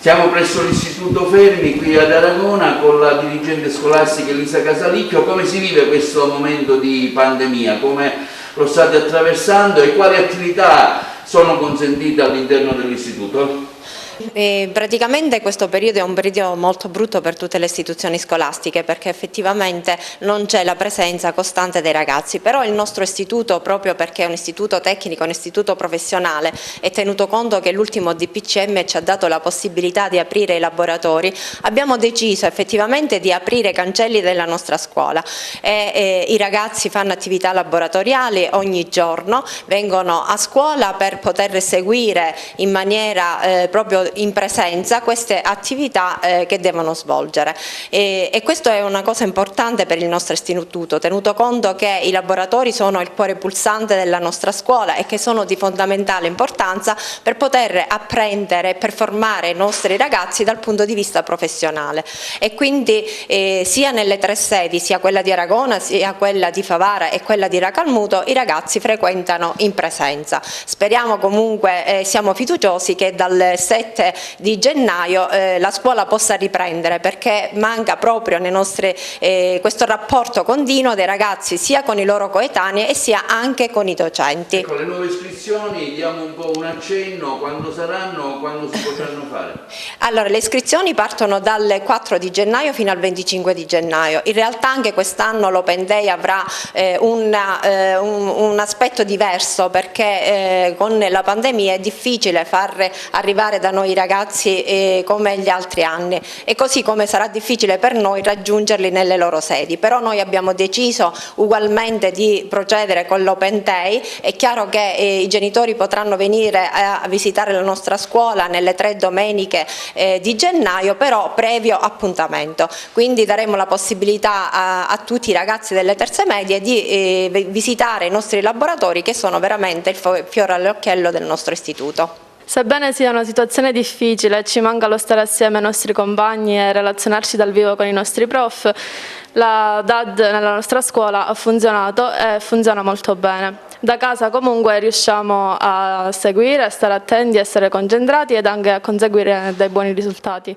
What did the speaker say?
Siamo presso l'Istituto Fermi qui ad Aragona con la dirigente scolastica Elisa Casalicchio. Come si vive questo momento di pandemia? Come lo state attraversando e quali attività sono consentite all'interno dell'istituto? Praticamente questo periodo è un periodo molto brutto per tutte le istituzioni scolastiche, perché effettivamente non c'è la presenza costante dei ragazzi, però il nostro istituto, proprio perché è un istituto tecnico, un istituto professionale, e tenuto conto che l'ultimo DPCM ci ha dato la possibilità di aprire i laboratori, abbiamo deciso effettivamente di aprire i cancelli della nostra scuola e i ragazzi fanno attività laboratoriali ogni giorno, vengono a scuola per poter seguire in maniera proprio in presenza queste attività che devono svolgere, e questo è una cosa importante per il nostro istituto, tenuto conto che i laboratori sono il cuore pulsante della nostra scuola e che sono di fondamentale importanza per poter apprendere e per formare i nostri ragazzi dal punto di vista professionale. E quindi sia nelle tre sedi, sia quella di Aragona, sia quella di Favara e quella di Racalmuto, i ragazzi frequentano in presenza. Speriamo comunque, siamo fiduciosi che dal 7 di gennaio la scuola possa riprendere, perché manca proprio nei nostri, questo rapporto continuo dei ragazzi sia con i loro coetanei e sia anche con i docenti. Ecco, le nuove iscrizioni, diamo un po' un accenno, quando saranno, quando si potranno fare? Allora, le iscrizioni partono dal 4 di gennaio fino al 25 di gennaio. In realtà anche quest'anno l'Open Day avrà un aspetto diverso, perché con la pandemia è difficile far arrivare da noi i ragazzi come gli altri anni, e così come sarà difficile per noi raggiungerli nelle loro sedi. Però noi abbiamo deciso ugualmente di procedere con l'Open Day. È chiaro che i genitori potranno venire a visitare la nostra scuola nelle 3 domeniche di gennaio, però previo appuntamento. Quindi daremo la possibilità a tutti i ragazzi delle terze medie di visitare i nostri laboratori, che sono veramente il fiore all'occhiello del nostro istituto. Sebbene sia una situazione difficile, ci manca lo stare assieme ai nostri compagni e relazionarci dal vivo con i nostri prof, la DAD nella nostra scuola ha funzionato e funziona molto bene. Da casa comunque riusciamo a seguire, a stare attenti, a essere concentrati ed anche a conseguire dei buoni risultati.